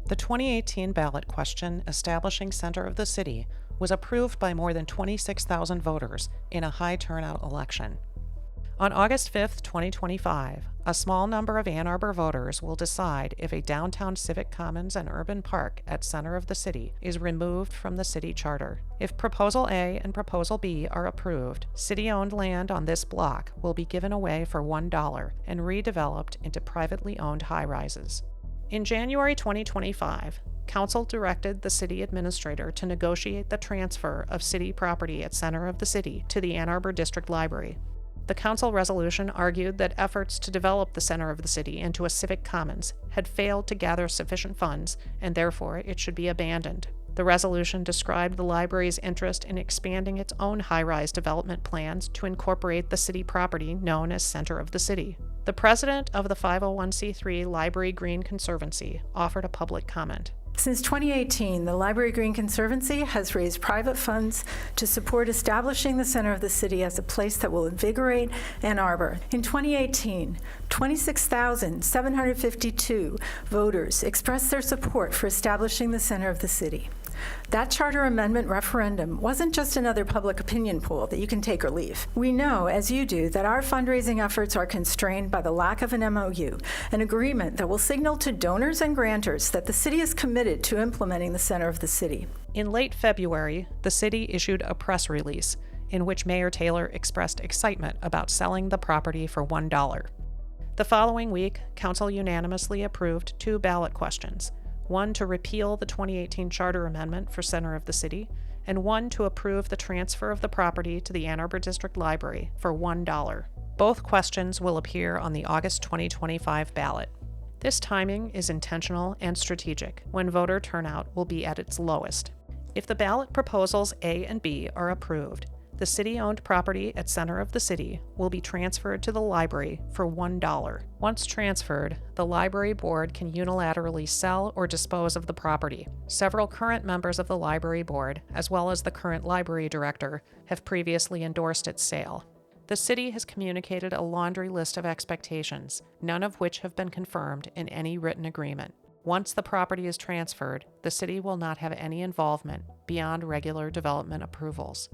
The 2018 ballot question establishing center of the city was approved by more than 26,000 voters in a high turnout election. On August 5, 2025, a small number of Ann Arbor voters will decide if a downtown civic commons and urban park at center of the city is removed from the city charter. If Proposal A and Proposal B are approved, city-owned land on this block will be given away for $1 and redeveloped into privately owned high-rises. In January 2025, Council directed the city administrator to negotiate the transfer of city property at center of the city to the Ann Arbor District Library. The council resolution argued that efforts to develop the center of the city into a civic commons had failed to gather sufficient funds, and therefore it should be abandoned. The resolution described the library's interest in expanding its own high-rise development plans to incorporate the city property known as Center of the City. The president of the 501c3 Library Green Conservancy offered a public comment. Since 2018, the Library Green Conservancy has raised private funds to support establishing the center of the city as a place that will invigorate Ann Arbor. In 2018, 26,752 voters expressed their support for establishing the center of the city. That charter amendment referendum wasn't just another public opinion poll that you can take or leave. We know, as you do, that our fundraising efforts are constrained by the lack of an MOU, an agreement that will signal to donors and grantors that the city is committed to implementing the center of the city. In late February, the city issued a press release in which Mayor Taylor expressed excitement about selling the property for $1. The following week, Council unanimously approved 2 ballot questions. One to repeal the 2018 charter amendment for center of the city, and one to approve the transfer of the property to the Ann Arbor District Library for $1. Both questions will appear on the August 2025 ballot. This timing is intentional and strategic when voter turnout will be at its lowest. If the ballot proposals A and B are approved, the city-owned property at center of the city will be transferred to the library for $1. Once transferred, the library board can unilaterally sell or dispose of the property. Several current members of the library board, as well as the current library director, have previously endorsed its sale. The city has communicated a laundry list of expectations, none of which have been confirmed in any written agreement. Once the property is transferred, the city will not have any involvement beyond regular development approvals.